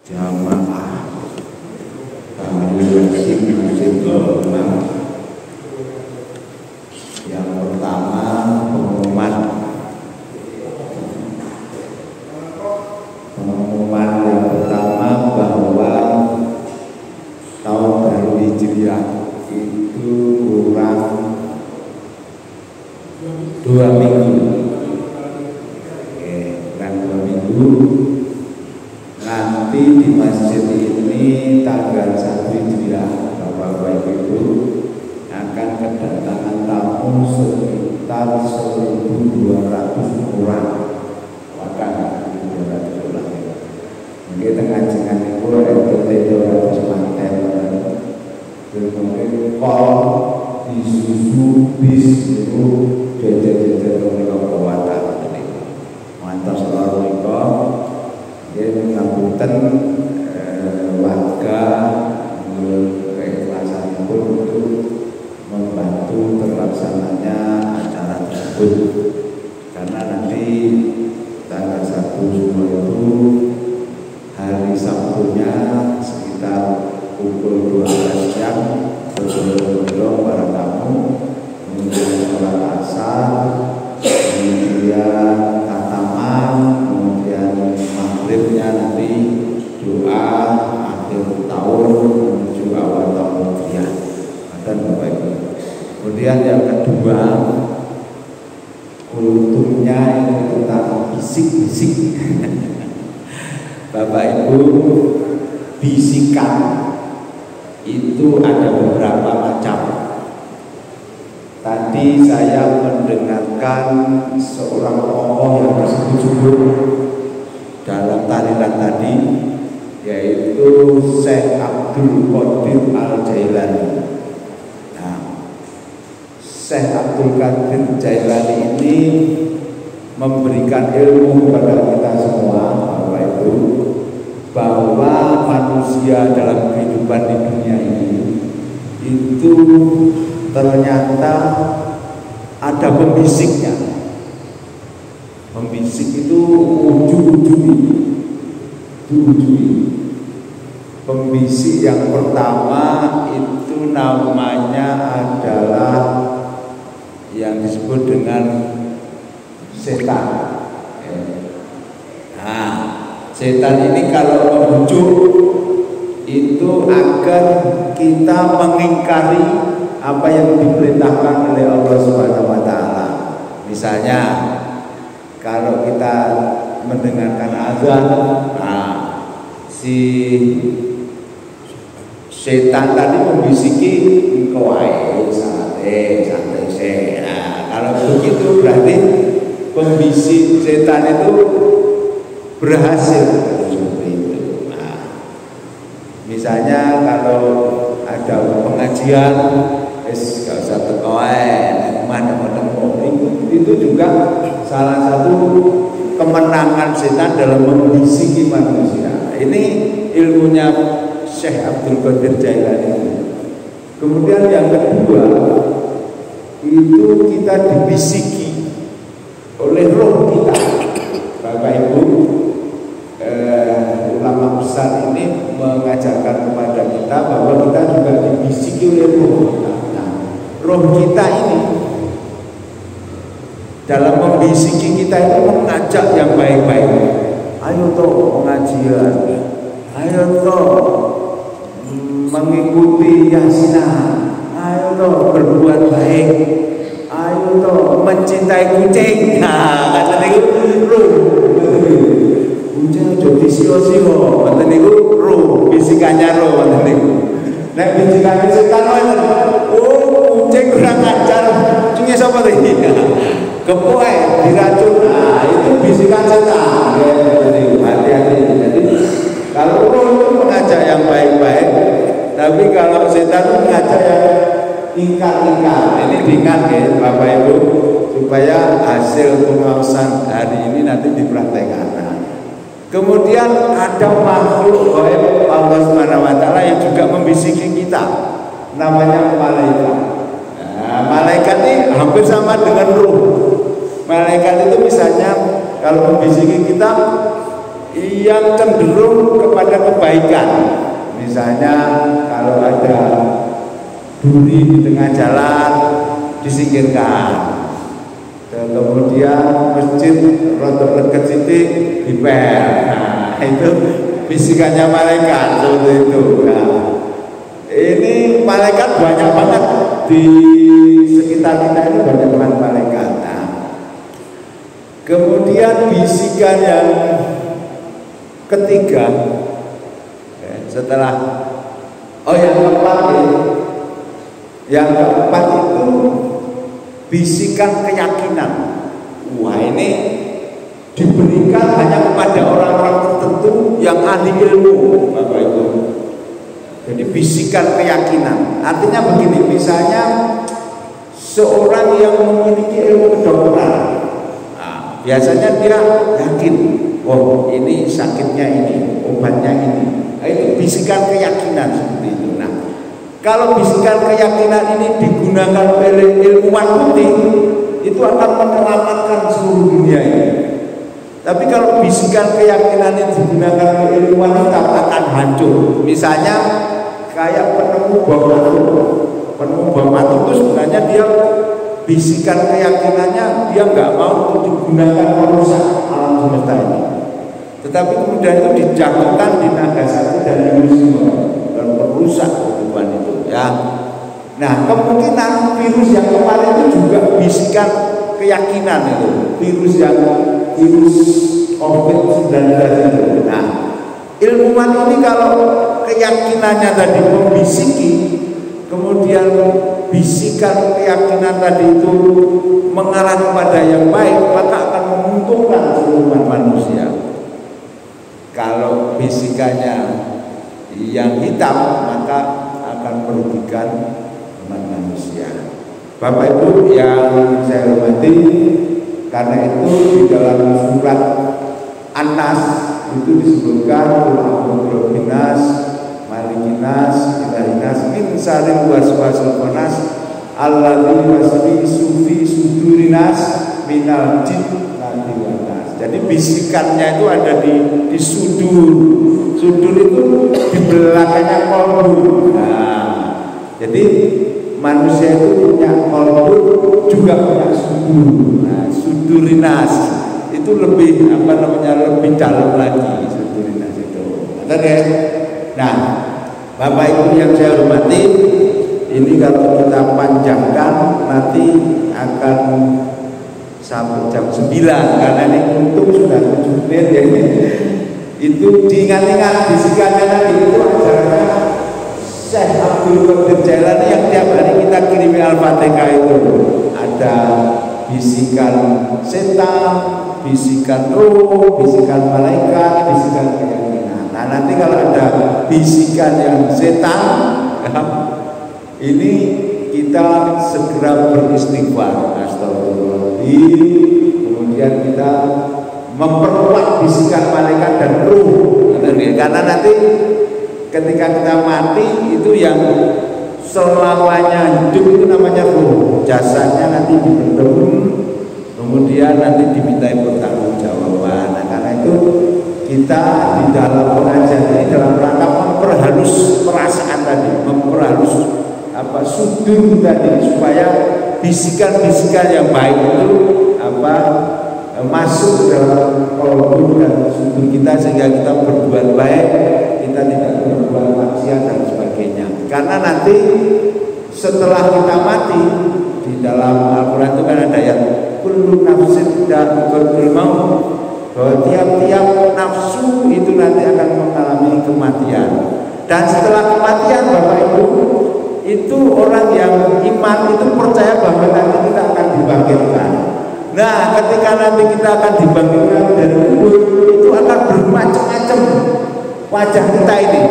jamaah tahlilan musim ke-6. Yang pertama pengumuman yang pertama bahwa tahun baru Hijriah itu kurang 2 minggu. Kurang 2 minggu. Nanti di masjid ini tanggal 1 Hijriah Bapak Ibu akan kedatangan tamu sekitar 1.200 orang. Bahkan 200 orang. Mungkin tengah jengan itu RT 200 manten. Mungkin kol disusu bis itu jajan-jajan mereka kekuatan. Mantap selalu mereka. Dia mengabutan warga keikhlasan pun untuk membantu terlaksananya acara tersebut, karena nanti tanggal 1 Juli itu hari Sabtunya sekitar pukul 12 jam berbelok para tamu, kemudian sholat asar, kemudian khataman, kemudian maghribnya nanti doa akhir tahun menuju awal tahun Hijriah. Bapak Ibu. Kemudian yang kedua, kultumnya itu tentang bisik-bisik. Bapak Ibu, bisikan itu ada beberapa macam. Tadi saya mendengarkan seorang tokoh yang disebut dalam tahlilan tadi, yaitu Syekh Abdul Qadir Al-Jailani. Nah, Syekh Abdul Qadir Jailani ini memberikan ilmu kepada kita semua, Bapak Ibu, bahwa manusia dalam kehidupan di dunia ini itu ternyata ada pembisiknya. Pembisik itu ujung-ujungi. Pembisik yang pertama itu namanya adalah yang disebut dengan setan. Nah, setan ini kalau membujuk itu agar kita mengingkari apa yang diperintahkan oleh Allah Subhanahu wa taala. Misalnya kalau kita mendengarkan azan, nah, si setan tadi membisiki engkau santai. Nah, kalau begitu berarti pembisik setan itu berhasil. Nah, misalnya kalau ada pengajian, gak usah tekoen, mana itu juga salah satu kemenangan setan dalam membisiki manusia. Ini ilmunya Syekh Abdul Qadir Jailani. Kemudian yang kedua, itu kita dibisiki oleh roh kita. Bapak Ibu, ulama besar ini mengajarkan kepada kita bahwa kita juga dibisiki oleh roh kita. Nah, roh kita ini dalam membisiki kita itu mengajak yang baik-baik. Ayo toh pengajian, ayo toh mengikuti yasinan, ayo toh berbuat baik, ayo toh mencintai kucing. Nah, kata niku roh. Kucing jadi sio-sio, kata niku roh, bisikannya roh, kata niku. Nek bisikannya setan oh kucing kurang ajar, kucingnya siapa tadi? Kepoe diracun. Nah, itu bisikan setan. Hati-hati. Jadi kalau roh itu mengajak yang baik-baik, tapi kalau setan itu mengajak yang ingkar-ingkar. Ini diingat ya Bapak Ibu, supaya hasil pengawasan hari ini nanti dipraktekkan. Nah, kemudian ada makhluk gaib Allah Subhanahu wa taala yang juga membisiki kita, namanya malaikat. Nah, malaikat ini hampir sama dengan ruh. Malaikat itu misalnya kalau membisiki kita yang cenderung kepada kebaikan kebaikan. Misalnya kalau ada duri di tengah jalan disingkirkan. Kemudian masjid rotok dekat situ dipel. Nah, itu bisikannya malaikat seperti itu. Nah, ini malaikat banyak banget di sekitar kita, ini banyak banget malaikat. Nah, kemudian bisikan yang ketiga, setelah yang keempat itu bisikan keyakinan. Wah, ini diberikan hanya kepada orang-orang tertentu yang ahli ilmu, Bapak Ibu. Jadi bisikan keyakinan, artinya begini, misalnya seorang yang memiliki ilmu kedokteran, nah, biasanya dia yakin, oh ini sakitnya ini, obatnya ini. Nah, itu bisikan keyakinan seperti itu. Nah, kalau bisikan keyakinan ini digunakan oleh ilmuwan putih, itu akan menyelamatkan seluruh dunia ini. Tapi kalau bisikan keyakinan ini digunakan oleh ilmuwan hitam, akan hancur. Misalnya kayak penemu bom atom. Penemu bom atom itu sebenarnya dia bisikan keyakinannya dia nggak mau untuk digunakan merusak alam semesta ini. Tetapi kemudian itu dijatuhkan di Nagasaki dan Hiroshima dan merusak kehidupan itu. Ya. Nah, kemungkinan virus yang kemarin itu juga bisikan keyakinan itu. Virus COVID-19 itu. Nah, ilmuwan ini kalau keyakinannya tadi membisiki, kemudian bisikan keyakinan tadi itu mengarah kepada yang baik, maka akan menguntungkan seluruh manusia. Kalau bisikannya yang hitam, maka akan merugikan umat manusia. Bapak Ibu yang saya hormati, karena itu di dalam surat An-Nas itu disebutkan Binas, Malikinas, Ilahinas, min syarril waswasil khannas alladzi yuwaswisu fi sudurinas minal jinnati wan nas. Jadi bisikannya itu ada di sudur. Sudur itu di belakangnya kolbu. Nah, jadi manusia itu punya kolbu juga punya sudur. Nah, sudurinas itu lebih lebih dalam lagi sudurinas itu. Nah, Bapak Ibu yang saya hormati, ini kalau kita panjangkan nanti akan sampai jam 9 karena ini untung sudah 7 menit ya. Itu diingat-ingat bisikannya tadi itu ajarannya Syekh Abdul Qadir Jailani yang tiap hari kita kirimi Al-Fatihah itu. Ada bisikan setan, bisikan roh, bisikan malaikat, bisikan keyakinan. Nah, nanti kalau ada bisikan yang setan, ini kita segera beristighfar, astagfirullahaladzim. Kemudian kita memperkuat bisikan malaikat dan ruh, karena nanti ketika kita mati itu yang selamanya hidup itu namanya ruh. Jasanya nanti dibendung, kemudian nanti dimintai pertanggungjawaban. Nah, karena itu kita di dalam pengajian ini dalam rangka memperhalus perasaan tadi, memperhalus sudur tadi, supaya bisikan-bisikan yang baik itu masuk ke dalam kolbu dan sudur kita, sehingga kita berbuat baik, kita tidak berbuat maksiat dan sebagainya. Karena nanti setelah kita mati, di dalam Al-Quran itu kan ada ayat kullu nafsin dha'iqatul maut, bahwa tiap-tiap nafsu itu nanti akan mengalami kematian. Dan setelah kematian, Bapak Ibu, itu orang yang iman itu percaya bahwa nanti kita akan dibangkitkan. Nah, ketika nanti kita akan dibangkitkan dari kubur, itu akan bermacam-macam wajah kita ini.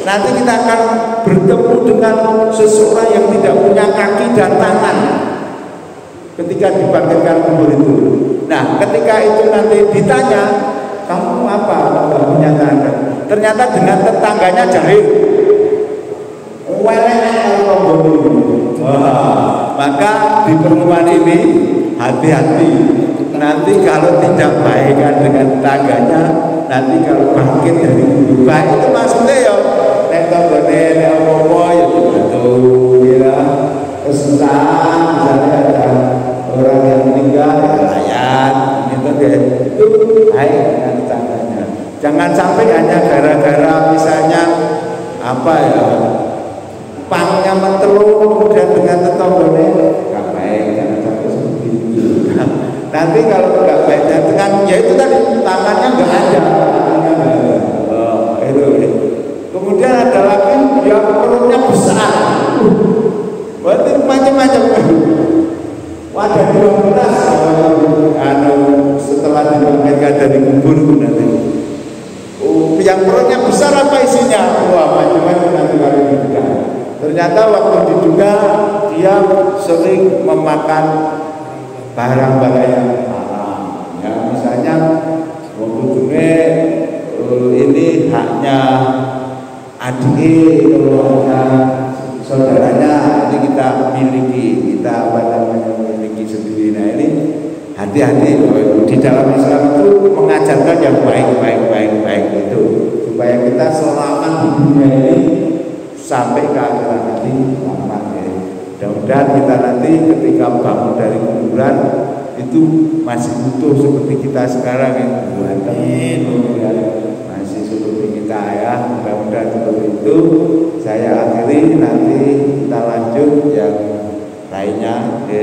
Nanti kita akan bertemu dengan seseorang yang tidak punya kaki dan tangan ketika dibangkitkan kubur itu. Nah, ketika itu nanti ditanya, kamu apa? Tidak punya tangan. Ternyata dengan tetangganya jahil. Maka di pertemuan ini hati-hati. Nanti kalau tidak baikkan dengan tetangganya, nanti kalau bangkit dari kubur baik itu sampai hanya gara-gara misalnya apa ya, pangnya mentelur kemudian dengan tetangganya nggak baik, jangan sampai seperti itu. Nanti kalau nggak baiknya dengan ya itu tadi tangannya nggak ada, itu. Kemudian ada lagi yang perutnya besar, berarti macam-macam. Wadah 12 setelah dibangkitkan dari kubur nanti. Yang perutnya besar apa isinya? Wah, macam-macam nanti kalau diduga. Ternyata waktu diduga dia sering memakan barang-barang yang haram. Ya, misalnya ujungnya ini haknya adik, kalau haknya saudaranya ini kita miliki, kita miliki sendiri. Nah ini hati-hati di dalam Islam itu mengajarkan yang baik itu supaya kita selamat di dunia ini sampai ke akhirat nanti selamat ya. Mudah-mudahan kita nanti ketika bangun dari kuburan itu masih utuh seperti kita sekarang ya. Masih seperti kita ya. Mudah-mudahan seperti itu. Saya akhiri, nanti kita lanjut yang lainnya ya,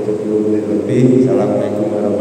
70 menit lebih. Assalamualaikum warahmatullahi wabarakatuh.